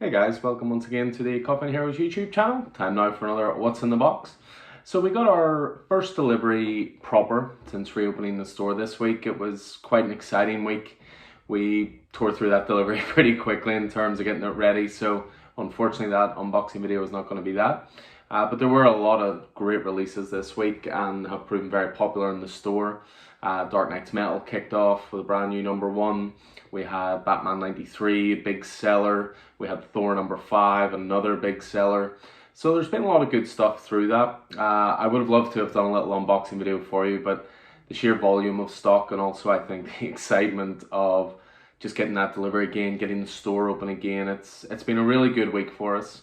Hey guys, welcome once again to the Coffin Heroes YouTube channel. Time now for another What's in the Box. So we got our first delivery proper since reopening the store this week. It was quite an exciting week. We tore through that delivery pretty quickly in terms of getting it ready, so unfortunately that unboxing video is not going to be that. But there were a lot of great releases this week and have proven very popular in the store. Dark Knight's Metal kicked off with a brand new #1. We had Batman 93, big seller. We had Thor #5, another big seller. So there's been a lot of good stuff through that. I would have loved to have done a little unboxing video for you, but the sheer volume of stock and also I think the excitement of just getting that delivery again, getting the store open again, it's been a really good week for us.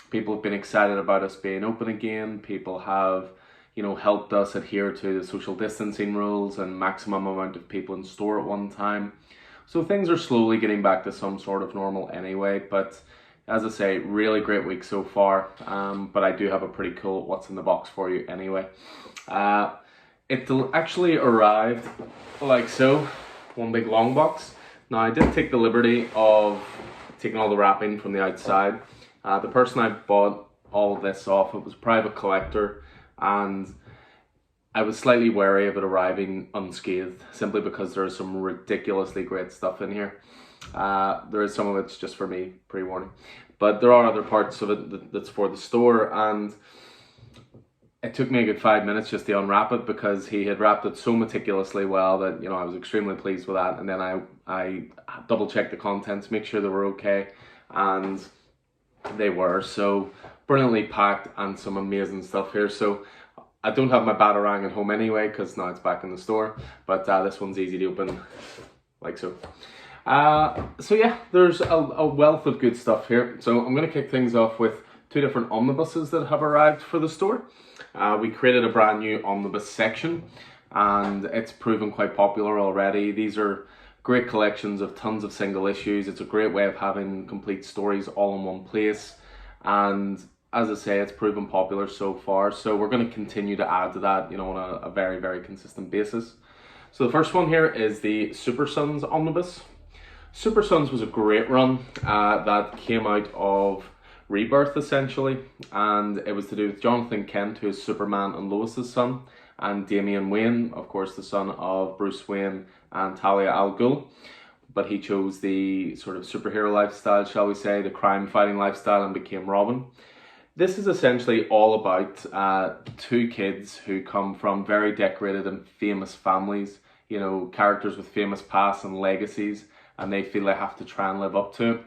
People have been excited about us being open again. People have, helped us adhere to the social distancing rules and maximum amount of people in store at one time. So things are slowly getting back to some sort of normal anyway, but as I say, really great week so far. But I do have a pretty cool what's in the box for you anyway. It actually arrived like so, one big long box. Now I did take the liberty of taking all the wrapping from the outside. The person I bought all of this off, it was a private collector, and I was slightly wary of it arriving unscathed, simply because there is some ridiculously great stuff in here. There is some of it's just for me, pre-warning, but there are other parts of it that's for the store, and it took me a good 5 minutes just to unwrap it because he had wrapped it so meticulously well that I was extremely pleased with that. And then I double checked the contents, make sure they were okay, and they were. So brilliantly packed and some amazing stuff here. So I don't have my Batarang at home anyway because now it's back in the store, but this one's easy to open like so. So yeah, there's a wealth of good stuff here. So I'm going to kick things off with two different omnibuses that have arrived for the store. We created a brand new omnibus section and it's proven quite popular already. These are great collections of tons of single issues. It's a great way of having complete stories all in one place, and as I say, it's proven popular so far, so we're going to continue to add to that, on a very, very consistent basis. So the first one here is the Super Sons omnibus. Super Sons was a great run that came out of Rebirth essentially, and it was to do with Jonathan Kent, who is Superman and Lois's son, and Damian Wayne, of course the son of Bruce Wayne and Talia al Ghul, but he chose the sort of superhero lifestyle, shall we say, the crime fighting lifestyle, and became Robin. This is essentially all about two kids who come from very decorated and famous families, characters with famous pasts and legacies, and they feel they have to try and live up to it.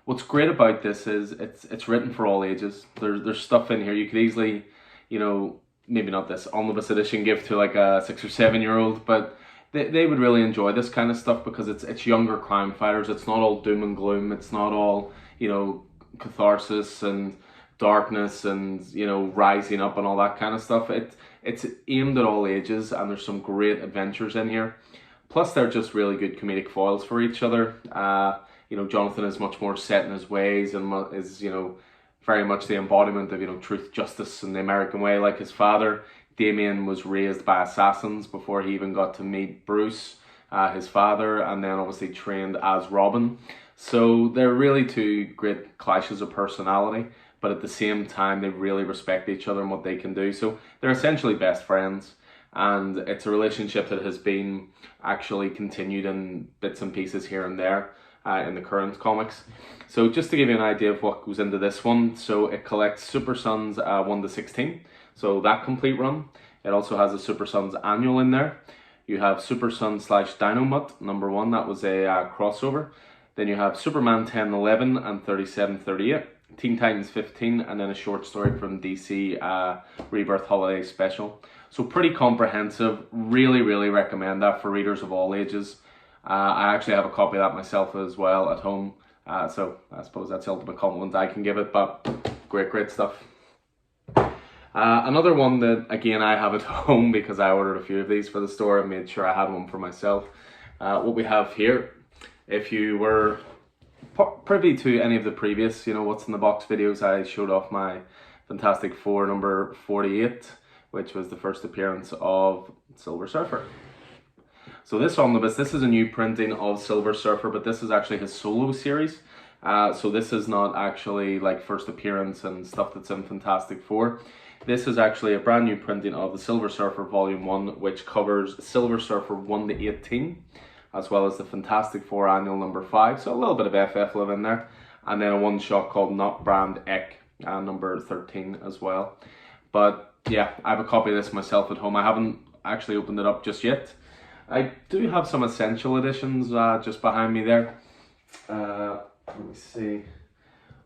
What's great about this is it's written for all ages. There's stuff in here you could easily, maybe not this omnibus edition, give to like a 6 or 7 year old, but they would really enjoy this kind of stuff because it's younger crime fighters. It's not all doom and gloom. It's not all, catharsis and darkness and, rising up and all that kind of stuff. It's aimed at all ages, and there's some great adventures in here. Plus, they're just really good comedic foils for each other. Jonathan is much more set in his ways and is, very much the embodiment of, truth, justice, and the American way, like his father. Damian was raised by assassins before he even got to meet Bruce, his father, and then obviously trained as Robin. So they're really two great clashes of personality, but at the same time, they really respect each other and what they can do. So they're essentially best friends, and it's a relationship that has been actually continued in bits and pieces here and there in the current comics. So just to give you an idea of what goes into this one, so it collects Super Sons 1 to 16. So that complete run. It also has a Super Sons annual in there. You have Super Sons / Dynamut #1, that was a crossover. Then you have Superman 10, 11 and 37, 38. Teen Titans 15, and then a short story from DC Rebirth Holiday Special. So pretty comprehensive. Really, really recommend that for readers of all ages. I actually have a copy of that myself as well at home. So I suppose that's the ultimate compliment I can give it, but great stuff. Another one that, again, I have at home because I ordered a few of these for the store and made sure I had one for myself. What we have here, if you were privy to any of the previous, what's in the box videos, I showed off my Fantastic Four #48, which was the first appearance of Silver Surfer. So this omnibus, this is a new printing of Silver Surfer, but this is actually his solo series. So this is not actually like first appearance and stuff that's in Fantastic Four. This is actually a brand new printing of the Silver Surfer Volume 1, which covers Silver Surfer 1 to 18, as well as the Fantastic Four Annual number 5. So a little bit of FF love in there. And then a one-shot called Not Brand Ek, number 13 as well. But yeah, I have a copy of this myself at home. I haven't actually opened it up just yet. I do have some essential editions just behind me there. Let me see.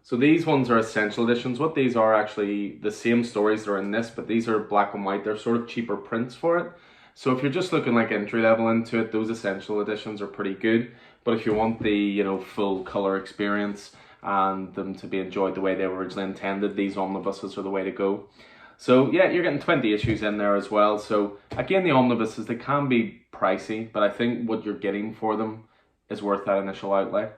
So these ones are essential editions. What these are actually the same stories that are in this, but these are black and white. They're sort of cheaper prints for it. So if you're just looking like entry level into it, those essential editions are pretty good. But if you want the full color experience and them to be enjoyed the way they were originally intended, these omnibuses are the way to go. So yeah, you're getting 20 issues in there as well. So again, the omnibuses, they can be pricey, but I think what you're getting for them is worth that initial outlay.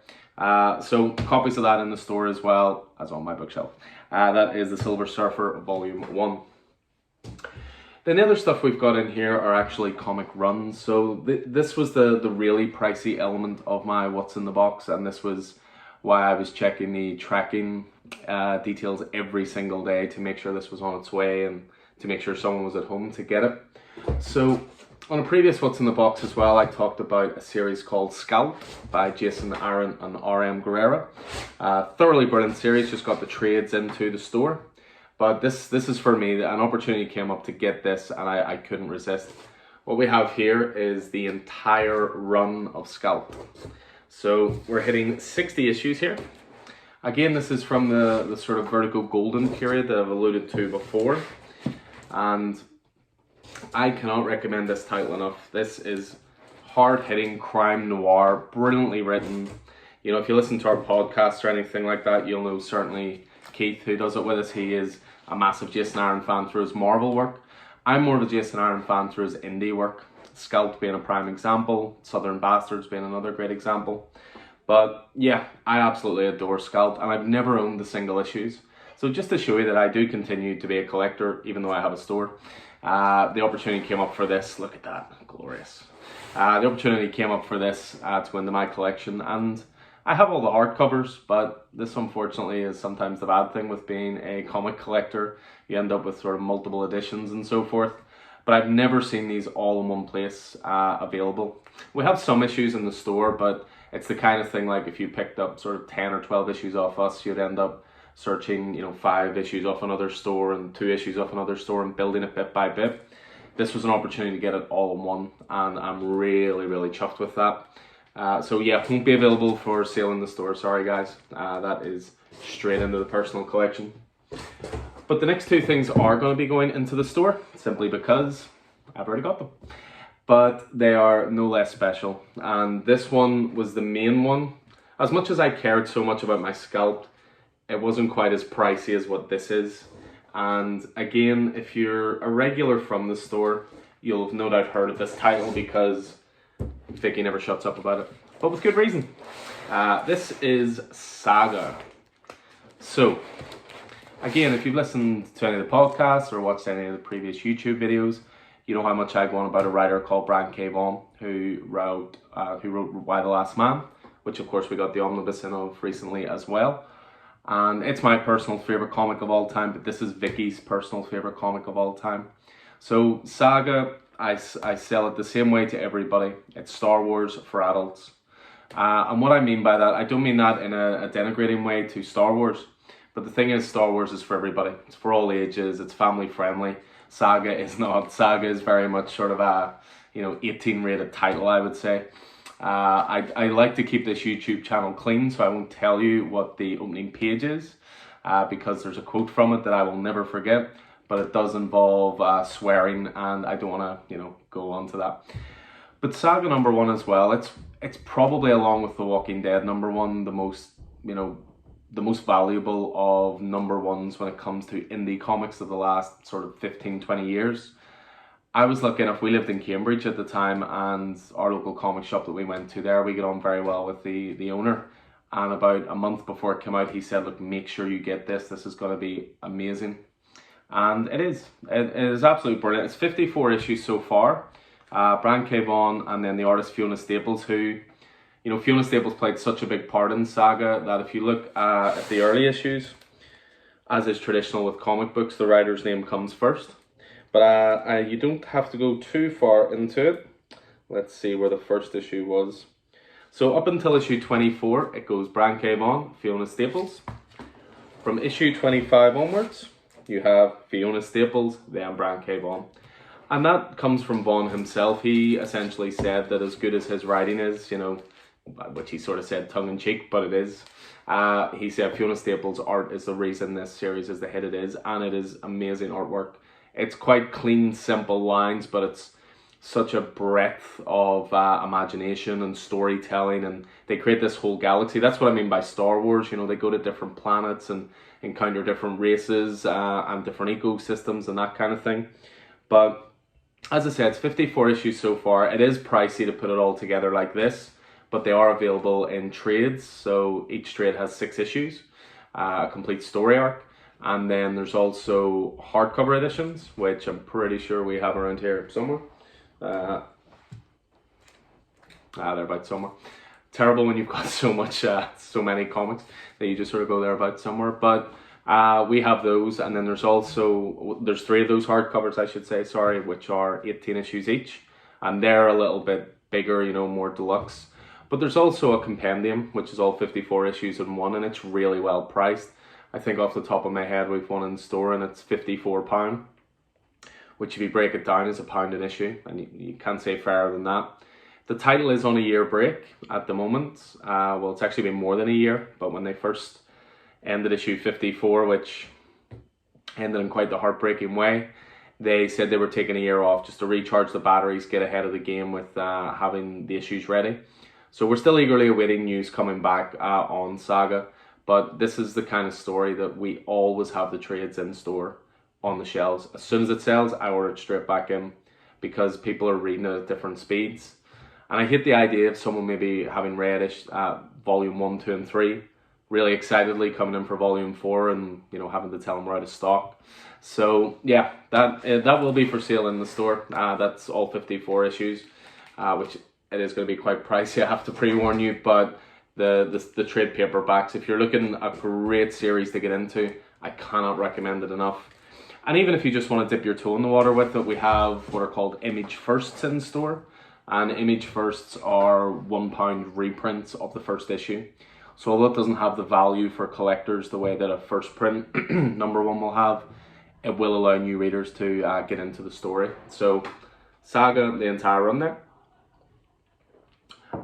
So copies of that in the store as well as on my bookshelf. That is the Silver Surfer Volume 1. Then the other stuff we've got in here are actually comic runs. So this was the really pricey element of my what's in the box, and this was why I was checking the tracking details every single day to make sure this was on its way and to make sure someone was at home to get it. So on a previous What's in the Box as well, I talked about a series called Scalp by Jason Aaron and R.M. Guerrera. Thoroughly brilliant series, just got the trades into the store. But this is for me, an opportunity came up to get this and I couldn't resist. What we have here is the entire run of Scalp. So we're hitting 60 issues here. Again, this is from the sort of Vertigo Golden period that I've alluded to before. And I cannot recommend this title enough. This is hard-hitting crime noir, brilliantly written. You know, if you listen to our podcast or anything like that, you'll know certainly Keith, who does it with us, he is a massive Jason Aaron fan through his Marvel work. I'm more of a Jason Aaron fan through his indie work. Scalp being a prime example, Southern Bastards being another great example. But yeah, I absolutely adore Scalp, and I've never owned the single issues. So just to show you that I do continue to be a collector, even though I have a store, the opportunity came up for this. Look at that, glorious. The opportunity came up for this to go into my collection, and I have all the hardcovers, but this unfortunately is sometimes the bad thing with being a comic collector. You end up with sort of multiple editions and so forth. But I've never seen these all in one place available. We have some issues in the store, but it's the kind of thing like if you picked up sort of 10 or 12 issues off us, you'd end up searching 5 issues off another store and 2 issues off another store and building it bit by bit. This was an opportunity to get it all in one, and I'm really chuffed with that. So yeah, won't be available for sale in the store, sorry guys. That is straight into the personal collection. But the next 2 things are going to be going into the store, simply because I've already got them. But they are no less special. And this one was the main one. As much as I cared so much about my Scalp, it wasn't quite as pricey as what this is. And again, if you're a regular from the store, you'll have no doubt heard of this title because Vicky never shuts up about it. But with good reason. This is Saga. So, again, if you've listened to any of the podcasts or watched any of the previous YouTube videos, you know how much I go on about a writer called Brian K. Vaughan, who wrote Why the Last Man, which of course we got the omnibus in of recently as well. And it's my personal favourite comic of all time, but this is Vicky's personal favourite comic of all time. So Saga, I sell it the same way to everybody. It's Star Wars for adults. And what I mean by that, I don't mean that in a denigrating way to Star Wars. But the thing is, Star Wars is for everybody. It's for all ages. It's family friendly. Saga is not. Saga is very much sort of a 18 rated title, I would say. I like to keep this YouTube channel clean, so I won't tell you what the opening page is, because there's a quote from it that I will never forget. But it does involve swearing, and I don't want to go on to that. But Saga number 1 as well. It's probably, along with The Walking Dead number 1, the most valuable of number 1s when it comes to indie comics of the last sort of 15-20 years. I was lucky enough, we lived in Cambridge at the time, and our local comic shop that we went to there, we got on very well with the owner. And about a month before it came out, he said, look, make sure you get this. This is going to be amazing. And it is. It is absolutely brilliant. It's 54 issues so far. Brian K. Vaughan and then the artist Fiona Staples, who, you know, Fiona Staples played such a big part in Saga that if you look at the early issues, as is traditional with comic books, the writer's name comes first. But you don't have to go too far into it. Let's see where the first issue was. So up until issue 24, it goes Brian K. Vaughan, Fiona Staples. From issue 25 onwards, you have Fiona Staples, then Brian K. Vaughan. And that comes from Vaughan himself. He essentially said that as good as his writing is, you know, which he sort of said tongue-in-cheek, but it is. He said Fiona Staples' art is the reason this series is the hit it is, and it is amazing artwork. It's quite clean, simple lines, but it's such a breadth of imagination and storytelling, and they create this whole galaxy. That's what I mean by Star Wars. You know, they go to different planets and encounter different races and different ecosystems and that kind of thing. But as I said, it's 54 issues so far. It is pricey to put it all together like this, but they are available in trades. So each trade has 6 issues, a complete story arc. And then there's also hardcover editions, which I'm pretty sure we have around here somewhere. They're about somewhere. Terrible when you've got so many comics that you just sort of go there about somewhere. But we have those, and then there's 3 of those hardcovers, I should say, sorry, which are 18 issues each, and they're a little bit bigger, you know, more deluxe. But there's also a compendium, which is all 54 issues in one, and it's really well priced. I think off the top of my head, we've one in store and it's £54, which if you break it down is £1 an issue, and you can't say fairer than that. The title is on a year break at the moment. Well, it's actually been more than a year, but when they first ended issue 54, which ended in quite the heartbreaking way, they said they were taking a year off just to recharge the batteries, get ahead of the game with having the issues ready. So we're still eagerly awaiting news coming back on Saga. But this is the kind of story that we always have the trades in store on the shelves. As soon as it sells, I order it straight back in because people are reading it at different speeds. And I hate the idea of someone maybe having read volume 1, 2, and 3, really excitedly coming in for volume 4 and, you know, having to tell them we're out of stock. So yeah, that will be for sale in the store. That's all 54 issues, which it is going to be quite pricey, I have to pre-warn you, but the trade paperbacks, if you're looking at a great series to get into, I cannot recommend it enough. And even if you just want to dip your toe in the water with it, we have what are called Image Firsts in store. And Image Firsts are £1 reprints of the first issue. So although it doesn't have the value for collectors the way that a first print #1 will have, it will allow new readers to get into the story. So Saga, the entire run there.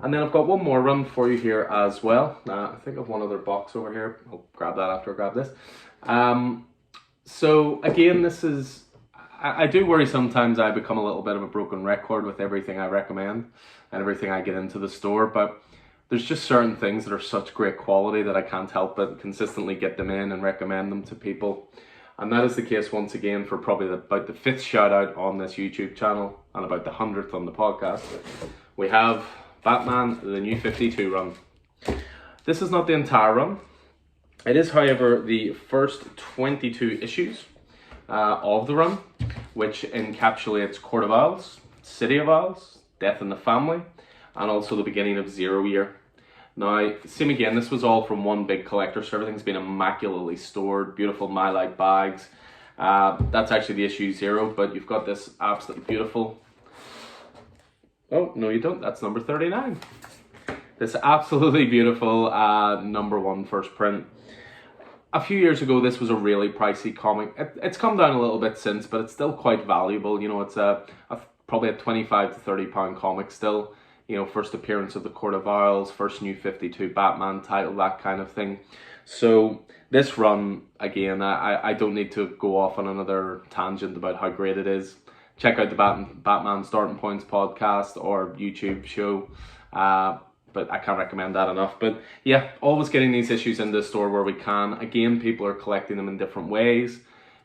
And then I've got one more run for you here as well. I think I have one other box over here. I'll grab that after I grab this. So again, this is, I do worry sometimes I become a little bit of a broken record with everything I recommend and everything I get into the store, but there's just certain things that are such great quality that I can't help but consistently get them in and recommend them to people. And that is the case once again for probably about the 5th shout out on this YouTube channel and about the 100th on the podcast. We have Batman, the New 52 run. This is not the entire run. It is, however, the first 22 issues of the run, which encapsulates Court of Owls, City of Owls, Death in the Family, and also the beginning of Zero Year. Now, same again, this was all from one big collector, so everything's been immaculately stored, beautiful Mylite bags. That's actually the issue 0, but you've got this absolutely beautiful, oh, no you don't, that's number 39. This absolutely beautiful #1 first print. A few years ago, this was a really pricey comic. It's come down a little bit since, but it's still quite valuable. You know, it's probably a £25 to £30 comic still. You know, first appearance of the Court of Owls, first New 52 Batman title, that kind of thing. So this run, again, I don't need to go off on another tangent about how great it is. Check out the Batman Starting Points podcast or YouTube show. But I can't recommend that enough. But yeah, always getting these issues in the store where we can. Again, people are collecting them in different ways.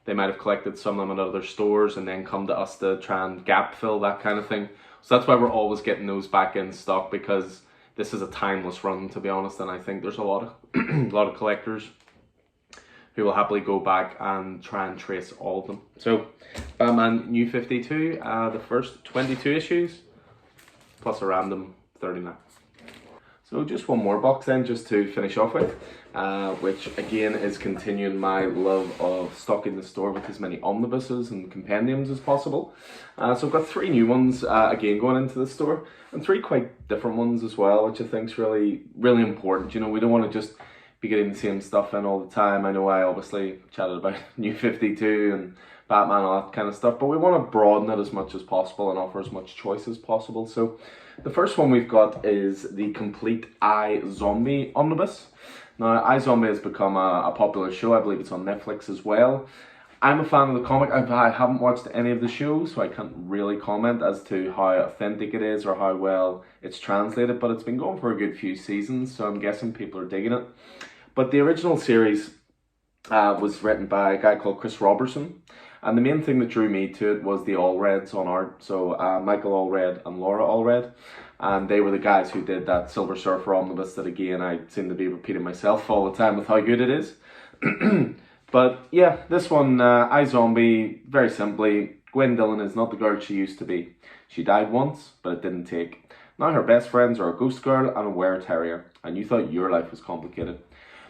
They might have collected some of them at other stores and then come to us to try and gap fill, that kind of thing. So that's why we're always getting those back in stock, because this is a timeless run, to be honest. And I think there's a lot of a lot of collectors who will happily go back and try and trace all of them. So Batman New 52, the first 22 issues, plus a random 39. So just one more box then, just to finish off with, which again is continuing my love of stocking the store with as many omnibuses and compendiums as possible. So I've got 3 new ones again going into the store, and 3 quite different ones as well, which I think is really, really important. You know, we don't want to just be getting the same stuff in all the time. I know I obviously chatted about New 52 and Batman, all that kind of stuff, but we want to broaden it as much as possible and offer as much choice as possible. So the first one we've got is the complete iZombie omnibus. Now, iZombie has become a popular show. I believe it's on Netflix as well. I'm a fan of the comic. I haven't watched any of the shows, so I can't really comment as to how authentic it is or how well it's translated, but it's been going for a good few seasons, so I'm guessing people are digging it. But the original series was written by a guy called Chris Robertson, and the main thing that drew me to it was the Allreds on art. So Michael Allred and Laura Allred, and they were the guys who did that Silver Surfer omnibus that, again, I seem to be repeating myself all the time with how good it is. But yeah, this one, iZombie, very simply, Gwen Dillon is not the girl she used to be. She died once, but it didn't take. Now her best friends are a ghost girl and a were-terrier, and you thought your life was complicated.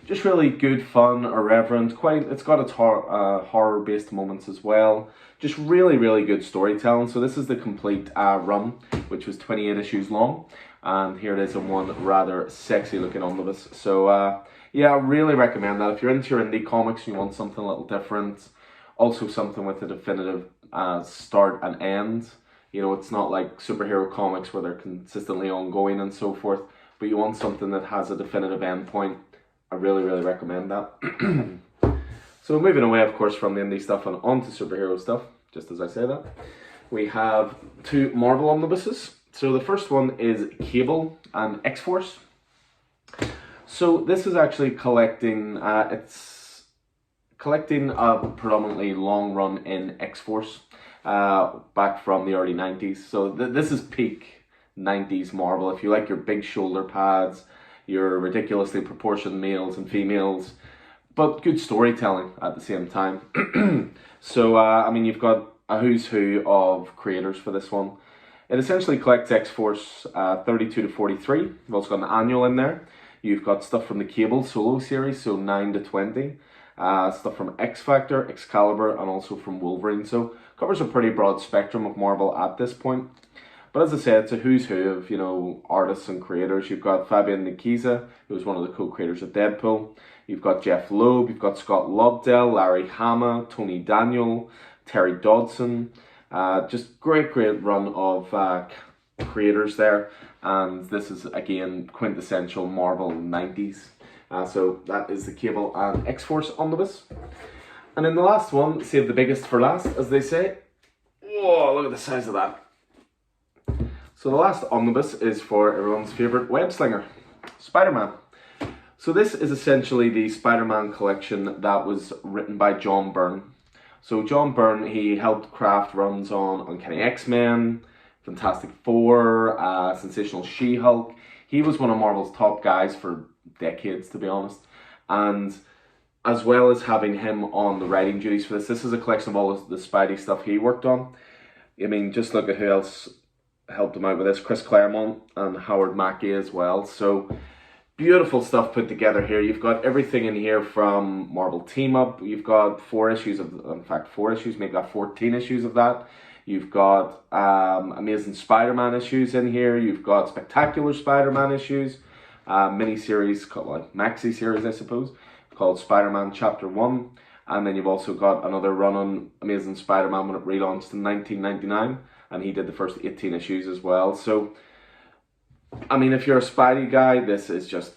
Just really good fun, irreverent, it's got its horror-based moments as well. Just really, really good storytelling. So this is the complete run, which was 28 issues long. And here it is in one rather sexy looking omnibus. So yeah, I really recommend that. If you're into your indie comics and you want something a little different, also something with a definitive start and end. You know, it's not like superhero comics where they're consistently ongoing and so forth, but you want something that has a definitive end point. I really, really recommend that. So moving away, of course, from the indie stuff and onto superhero stuff, just as I say that, we have 2 Marvel omnibuses. So the first one is Cable and X-Force. So this is actually collecting, it's collecting a predominantly long run in X-Force back from the early 90s. So this is peak 90s Marvel. If you like your big shoulder pads, your ridiculously proportioned males and females, but good storytelling at the same time. So, I mean, you've got a who's who of creators for this one. It essentially collects X-Force 32 to 43. You've also got an annual in there. You've got stuff from the Cable solo series, so 9 to 20. Stuff from X-Factor, Excalibur, and also from Wolverine. So, covers a pretty broad spectrum of Marvel at this point. But as I said, it's a who's who of, you know, artists and creators. You've got Fabian Nicieza, who was one of the co-creators of Deadpool. You've got Jeff Loeb, you've got Scott Lobdell, Larry Hama, Tony Daniel, Terry Dodson. Just great run of creators there. And this is, again, quintessential Marvel 90s. So that is the Cable and X-Force omnibus. And then the last one, save the biggest for last, as they say. Whoa, look at the size of that. So the last omnibus is for everyone's favourite web slinger, Spider-Man. So this is essentially the Spider-Man collection that was written by John Byrne. So John Byrne, he helped craft runs on Uncanny X-Men, Fantastic Four, Sensational She-Hulk. He was one of Marvel's top guys for decades, to be honest. And as well as having him on the writing duties for this is a collection of all the Spidey stuff he worked on. I mean, just look at who else helped him out with this, Chris Claremont and Howard Mackie as well. So beautiful stuff put together here. You've got everything in here from Marvel Team Up. You've got 4 issues of, in fact 4 issues, maybe got 14 issues of that. You've got Amazing Spider-Man issues in here. You've got Spectacular Spider-Man issues, mini-series, called, maxi series I suppose, called Spider-Man Chapter 1. And then you've also got another run on Amazing Spider-Man when it relaunched in 1999. And he did the first 18 issues as well. So, I mean, if you're a Spidey guy, this is just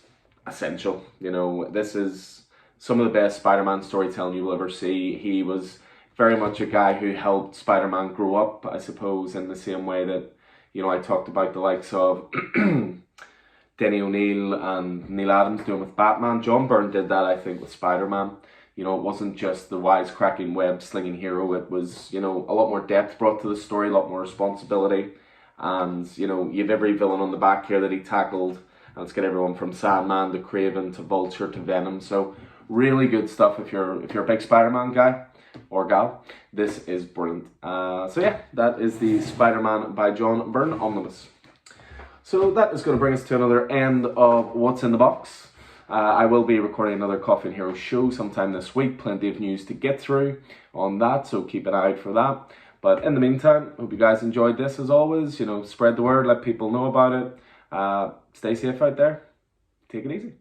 essential. You know, this is some of the best Spider-Man storytelling you will ever see. He was very much a guy who helped Spider-Man grow up, I suppose, in the same way that, you know, I talked about the likes of Denny O'Neil and Neil Adams doing with Batman. John Byrne did that, I think, with Spider-Man. You know, it wasn't just the wisecracking web-slinging hero. It was, you know, a lot more depth brought to the story, a lot more responsibility. And, you know, you have every villain on the back here that he tackled. And it's got everyone from Sandman to Kraven to Vulture to Venom. So, really good stuff if you're a big Spider-Man guy or gal. This is brilliant. So, yeah, that is the Spider-Man by John Byrne omnibus. So that is going to bring us to another end of What's in the Box. I will be recording another Coffee and Hero show sometime this week. Plenty of news to get through on that, so keep an eye out for that. But in the meantime, hope you guys enjoyed this as always. You know, spread the word, let people know about it. Stay safe out there. Take it easy.